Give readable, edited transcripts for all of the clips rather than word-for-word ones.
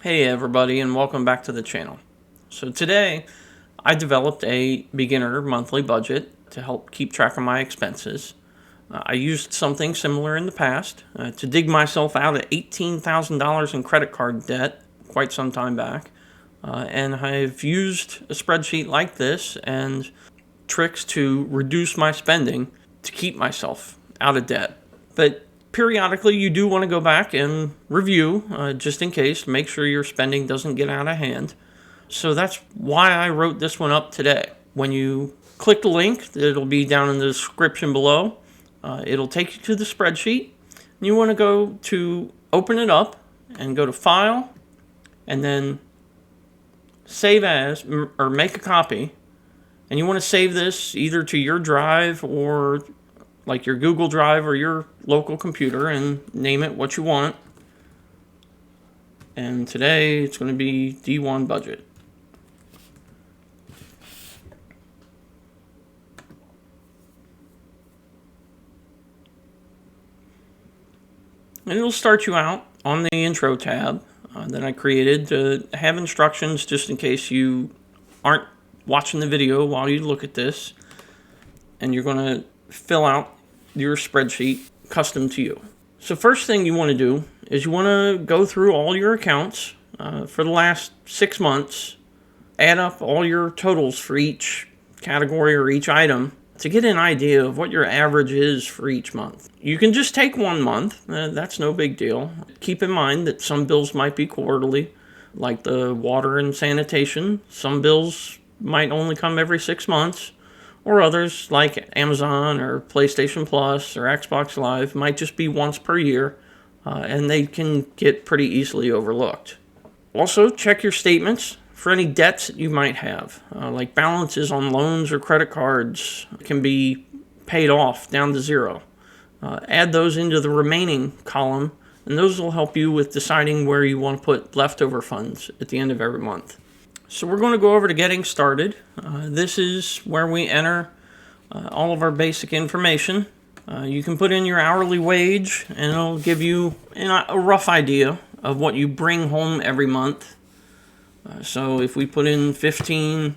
Hey everybody, and welcome back to the channel. So today I developed a beginner monthly budget to help keep track of my expenses. I used something similar in the past to dig myself out of $18,000 in credit card debt quite some time back. And I've used a spreadsheet like this and tricks to reduce my spending to keep myself out of debt. But periodically you do want to go back and review just in case, make sure your spending doesn't get out of hand. So that's why I wrote this one up today. When you click the link, it'll be down in the description below. It'll take you to the spreadsheet. You want to go to open it up and go to File and then Save As, or make a copy. And you want to save this either to your drive or like your Google Drive or your local computer and name it what you want. And today it's going to be D1 budget. And it'll start you out on the intro tab that I created to have instructions just in case you aren't watching the video while you look at this. And you're going to fill out your spreadsheet custom to you. So first thing you want to do is you want to go through all your accounts for the last 6 months, add up all your totals for each category or each item to get an idea of what your average is for each month. You can just take 1 month, that's no big deal. Keep in mind that some bills might be quarterly, like the water and sanitation. Some bills might only come every 6 months, or others like Amazon or PlayStation Plus or Xbox Live might just be once per year, and they can get pretty easily overlooked. Also, check your statements for any debts that you might have, like balances on loans or credit cards can be paid off down to zero. Add those into the remaining column, and those will help you with deciding where you want to put leftover funds at the end of every month. So we're going to go over to getting started. This is where we enter all of our basic information. You can put in your hourly wage, and it'll give you a rough idea of what you bring home every month. So if we put in 15,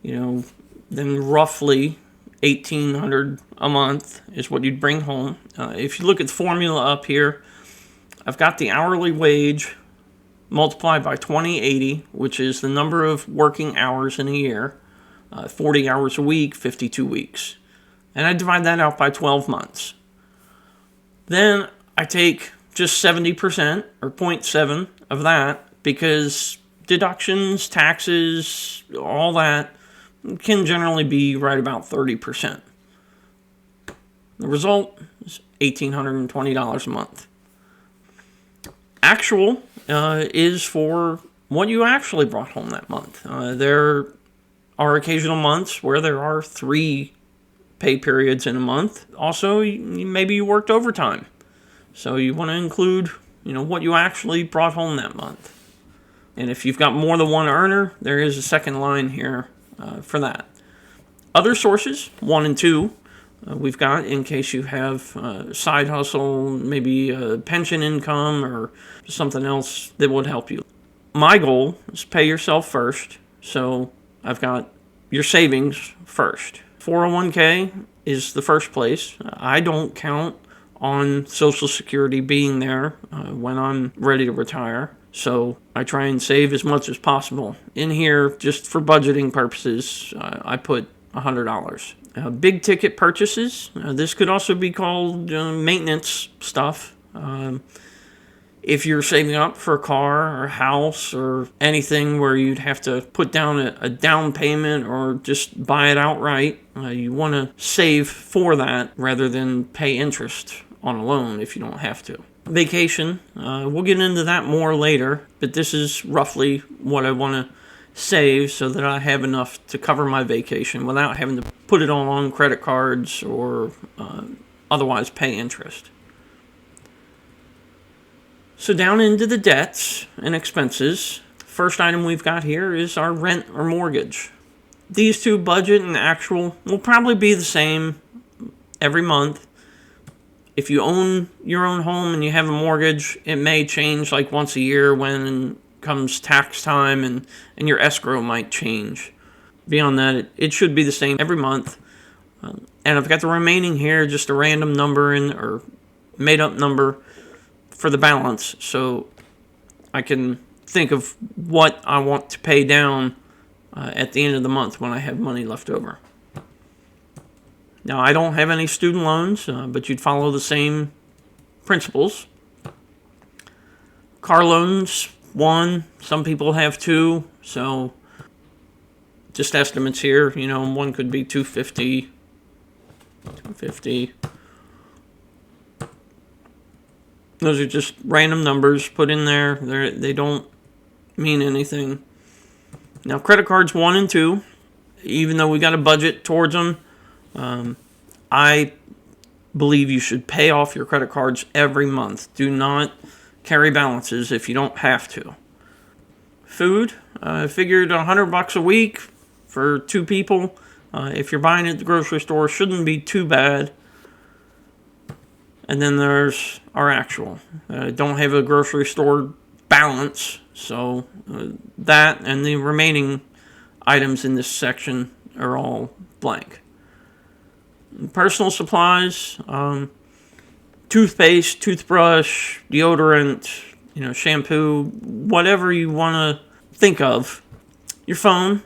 then roughly 1,800 a month is what you'd bring home. If you look at the formula up here, I've got the hourly wage multiplied by 2080, which is the number of working hours in a year, 40 hours a week, 52 weeks. And I divide that out by 12 months. Then I take just 70% or 0.7 of that because deductions, taxes, all that can generally be right about 30%. The result is $1,820 a month. Actual is for what you actually brought home that month. There are occasional months where there are 3 pay periods in a month. Also, maybe you worked overtime. So you want to include, what you actually brought home that month. And if you've got more than one earner, there is a second line here for that. Other sources, 1 and 2, we've got in case you have side hustle, maybe a pension income or something else that would help you. My goal is pay yourself first, so I've got your savings first. 401k is the first place. I don't count on Social Security being there when I'm ready to retire. So I try and save as much as possible. In here, just for budgeting purposes, I put $100. Big ticket purchases. This could also be called maintenance stuff. If you're saving up for a car or a house or anything where you'd have to put down a down payment or just buy it outright, you want to save for that rather than pay interest on a loan if you don't have to. Vacation, we'll get into that more later, but this is roughly what I want to save so that I have enough to cover my vacation without having to put it all on credit cards or otherwise pay interest. So down into the debts and expenses, first item we've got here is our rent or mortgage. These two, budget and actual, will probably be the same every month. If you own your own home and you have a mortgage, it may change like once a year when comes tax time and your escrow might change. Beyond that, it should be the same every month. And I've got the remaining here, just a random number or made up number for the balance, so I can think of what I want to pay down at the end of the month when I have money left over. Now, I don't have any student loans, but you'd follow the same principles. Car loans, 1. Some people have 2, so just estimates here. One could be $250. Those are just random numbers put in there. They don't mean anything. Now, credit cards 1 and 2, even though we got a budget towards them, I believe you should pay off your credit cards every month. Do not carry balances if you don't have to. Food, I figured $100 a week for 2 people. If you're buying at the grocery store, shouldn't be too bad. And then there's our actual. Don't have a grocery store balance, so that and the remaining items in this section are all blank. Personal supplies, toothpaste, toothbrush, deodorant, shampoo, whatever you want to think of. Your phone,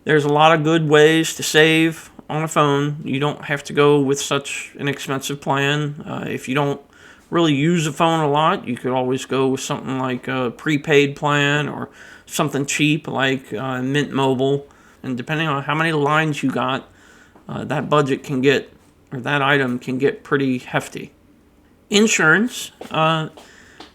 there's a lot of good ways to save on a phone. You don't have to go with such an expensive plan. If you don't really use a phone a lot, you could always go with something like a prepaid plan or something cheap like Mint Mobile. And depending on how many lines you got, that budget can get, or that item can get pretty hefty. Insurance,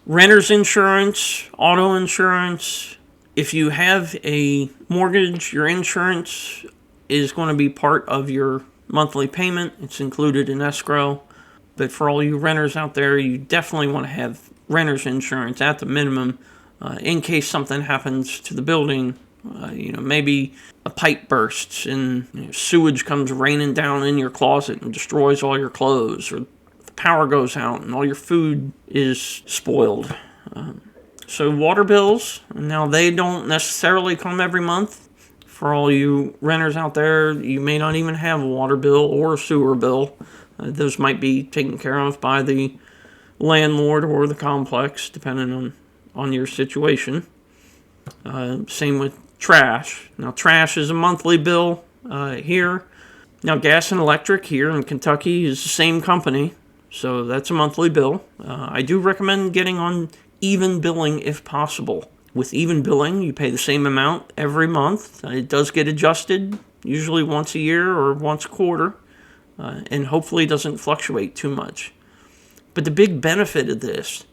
renter's insurance, auto insurance. If you have a mortgage, your insurance is going to be part of your monthly payment. It's included in escrow. But for all you renters out there, you definitely want to have renter's insurance at the minimum in case something happens to the building. Maybe a pipe bursts and sewage comes raining down in your closet and destroys all your clothes, or the power goes out and all your food is spoiled. So water bills, now they don't necessarily come every month. For all you renters out there, you may not even have a water bill or a sewer bill. Those might be taken care of by the landlord or the complex, depending on your situation. Same with trash. Now, trash is a monthly bill here. Now, gas and electric here in Kentucky is the same company, so that's a monthly bill. I do recommend getting on even billing if possible. With even billing, you pay the same amount every month. It does get adjusted, usually once a year or once a quarter, and hopefully doesn't fluctuate too much. But the big benefit of this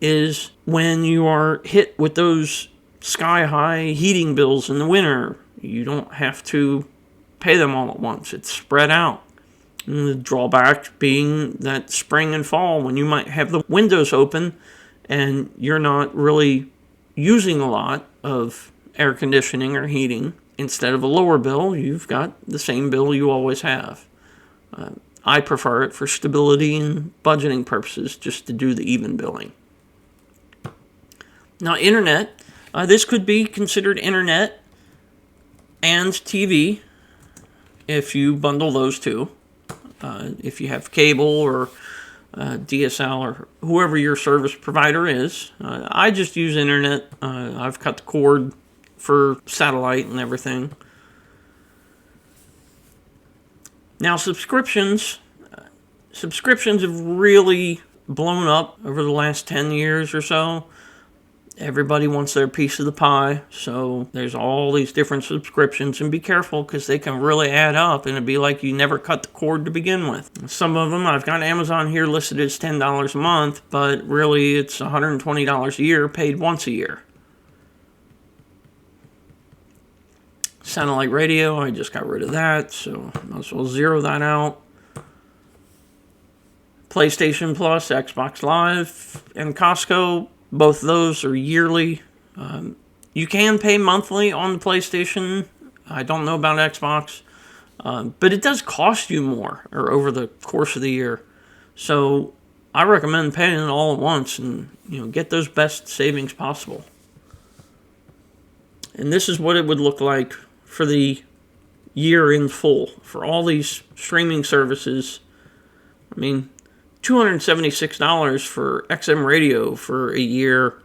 is when you are hit with those sky-high heating bills in the winter, you don't have to pay them all at once. It's spread out. And the drawback being that spring and fall, when you might have the windows open and you're not really using a lot of air conditioning or heating, instead of a lower bill, you've got the same bill you always have. I prefer it for stability and budgeting purposes, just to do the even billing. Now, internet. This could be considered internet and TV if you bundle those two. If you have cable or DSL or whoever your service provider is. I just use internet. I've cut the cord for satellite and everything. Now, subscriptions have really blown up over the last 10 years or so. Everybody wants their piece of the pie, so there's all these different subscriptions, and be careful because they can really add up and it'd be like you never cut the cord to begin with. Some of them, I've got Amazon here listed as $10 a month, but really it's $120 a year paid once a year. Satellite radio, I just got rid of that, so might as well zero that out. PlayStation Plus, Xbox Live, and Costco, both of those are yearly. You can pay monthly on the PlayStation. I don't know about Xbox, but it does cost you more or over the course of the year. So I recommend paying it all at once and get those best savings possible. And this is what it would look like for the year in full for all these streaming services. I mean, $276 for XM radio for a year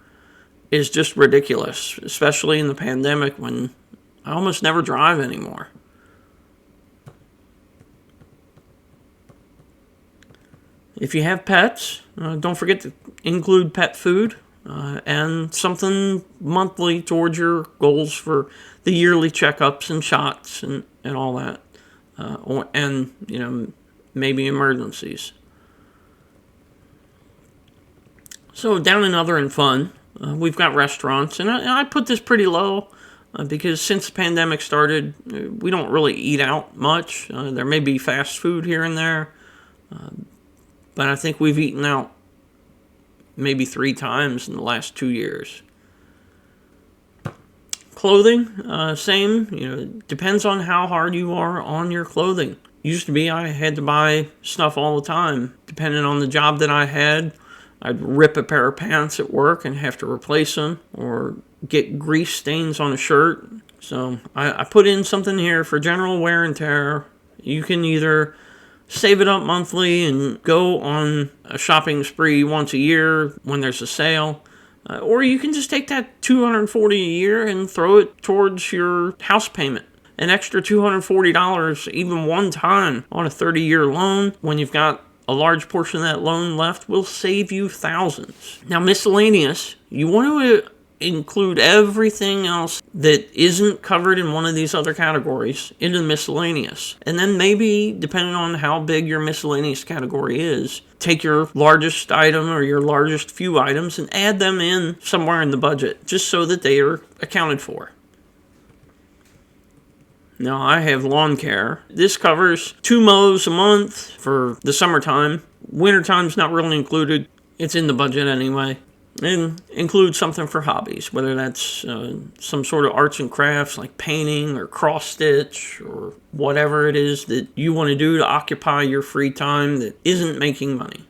is just ridiculous, especially in the pandemic when I almost never drive anymore. If you have pets, don't forget to include pet food and something monthly towards your goals for the yearly checkups and shots and all that. And maybe emergencies. So down in other and fun, we've got restaurants. And I put this pretty low because since the pandemic started, we don't really eat out much. There may be fast food here and there. But I think we've eaten out maybe 3 times in the last 2 years. Clothing, same. Depends on how hard you are on your clothing. Used to be I had to buy stuff all the time. Depending on the job that I had, I'd rip a pair of pants at work and have to replace them or get grease stains on a shirt. So I put in something here for general wear and tear. You can either save it up monthly and go on a shopping spree once a year when there's a sale. Or you can just take that $240 a year and throw it towards your house payment. An extra $240 even one time on a 30-year loan when you've got a large portion of that loan left will save you thousands. Now, miscellaneous, you want to include everything else that isn't covered in one of these other categories into the miscellaneous. And then maybe, depending on how big your miscellaneous category is, take your largest item or your largest few items and add them in somewhere in the budget, just so that they are accounted for. Now, I have lawn care. This covers 2 mows a month for the summertime. Wintertime's not really included. It's in the budget anyway. And include something for hobbies, whether that's some sort of arts and crafts like painting or cross stitch or whatever it is that you want to do to occupy your free time that isn't making money.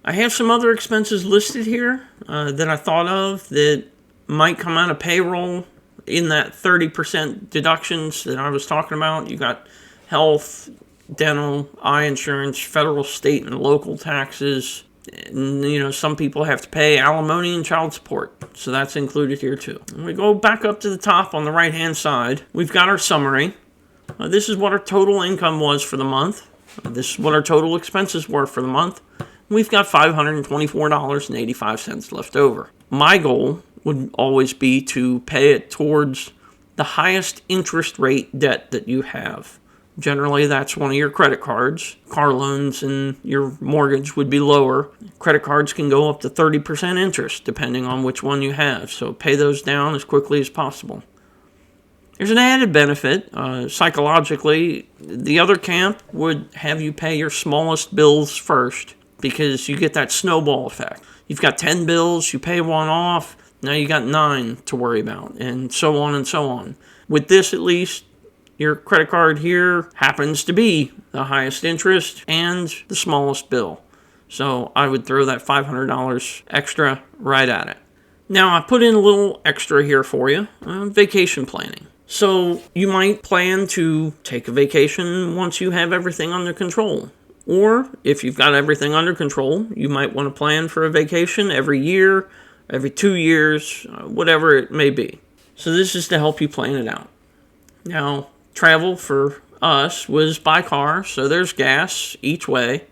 I have some other expenses listed here that I thought of that might come out of payroll in that 30% deductions that I was talking about. You got health, dental, eye insurance, federal, state, and local taxes. And, some people have to pay alimony and child support, so that's included here too. When we go back up to the top on the right-hand side, we've got our summary. This is what our total income was for the month. This is what our total expenses were for the month. We've got $524.85 left over. My goal would always be to pay it towards the highest interest rate debt that you have. Generally, that's one of your credit cards. Car loans and your mortgage would be lower. Credit cards can go up to 30% interest, depending on which one you have. So pay those down as quickly as possible. There's an added benefit. Psychologically, the other camp would have you pay your smallest bills first because you get that snowball effect. You've got 10 bills, you pay one off, now you got 9 to worry about, and so on and so on. With this, at least, your credit card here happens to be the highest interest and the smallest bill. So I would throw that $500 extra right at it. Now I put in a little extra here for you, vacation planning. So you might plan to take a vacation once you have everything under control. Or if you've got everything under control, you might want to plan for a vacation every year, every 2 years, whatever it may be. So this is to help you plan it out. Now, travel for us was by car, so there's gas each way.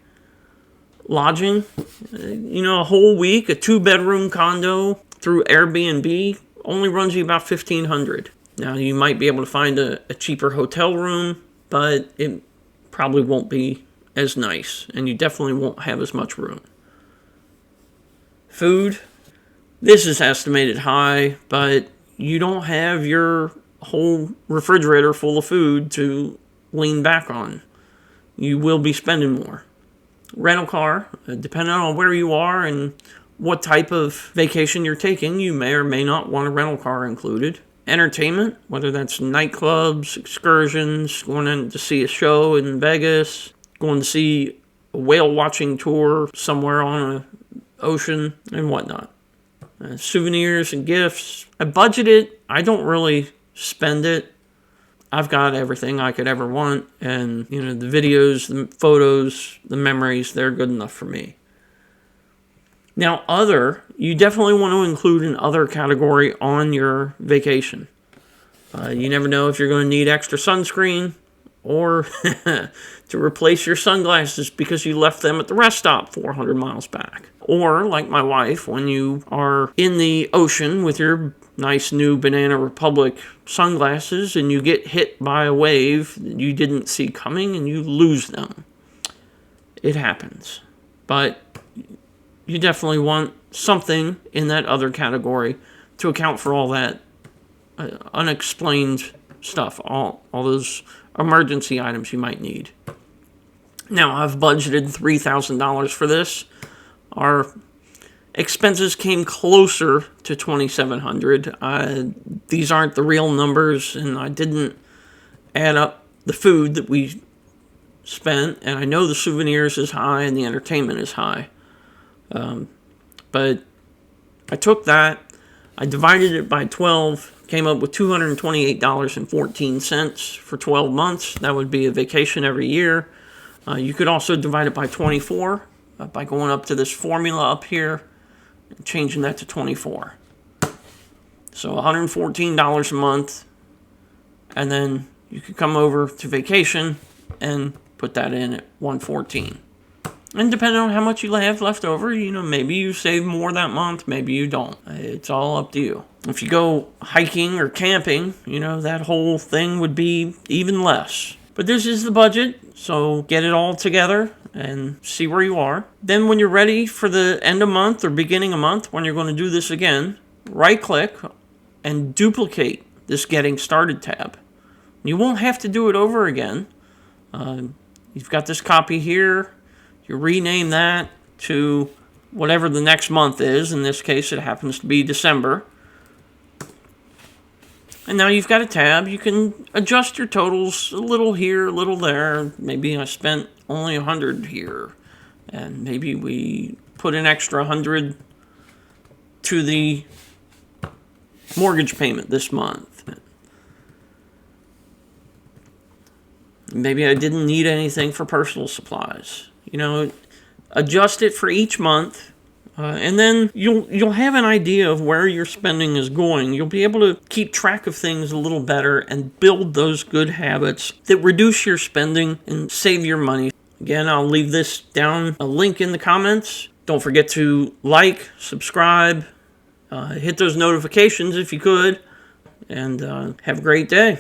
Lodging, a whole week, a 2-bedroom condo through Airbnb only runs you about $1,500. Now, you might be able to find a cheaper hotel room, but it probably won't be as nice, and you definitely won't have as much room. Food, this is estimated high, but you don't have your whole refrigerator full of food to lean back on. You will be spending more. Rental car, depending on where you are and what type of vacation you're taking, you may or may not want a rental car included. entertainment, whether that's nightclubs, excursions, going in to see a show in Vegas, going to see a whale watching tour somewhere on an ocean, and whatnot. Souvenirs and gifts. I budget it. I don't really spend it. I've got everything I could ever want, and the videos, the photos, the memories, they're good enough for me. Now, you definitely want to include an other category on your vacation. You never know if you're going to need extra sunscreen or to replace your sunglasses because you left them at the rest stop 400 miles back. Or, like my wife, when you are in the ocean with your nice new Banana Republic sunglasses and you get hit by a wave that you didn't see coming and you lose them. It happens. But you definitely want something in that other category to account for all that unexplained stuff, all those emergency items you might need. Now, I've budgeted $3,000 for this. Our expenses came closer to $2,700. These aren't the real numbers, and I didn't add up the food that we spent, and I know the souvenirs is high and the entertainment is high. But I took that, I divided it by 12, came up with $228.14 for 12 months. That would be a vacation every year. You could also divide it by 24 by going up to this formula up here and changing that to 24. So $114 a month, and then you could come over to vacation and put that in at $114. And depending on how much you have left over, maybe you save more that month, maybe you don't. It's all up to you. If you go hiking or camping, that whole thing would be even less. But this is the budget, so get it all together and see where you are. Then when you're ready for the end of month or beginning of month, when you're going to do this again, right-click and duplicate this Getting Started tab. You won't have to do it over again. You've got this copy here. You rename that to whatever the next month is. In this case, it happens to be December. And now you've got a tab. You can adjust your totals a little here, a little there. Maybe I spent only $100 here. And maybe we put an extra $100 to the mortgage payment this month. Maybe I didn't need anything for personal supplies. Adjust it for each month, and then you'll have an idea of where your spending is going. You'll be able to keep track of things a little better and build those good habits that reduce your spending and save your money. Again, I'll leave this down, a link in the comments. Don't forget to like, subscribe, hit those notifications if you could, and have a great day.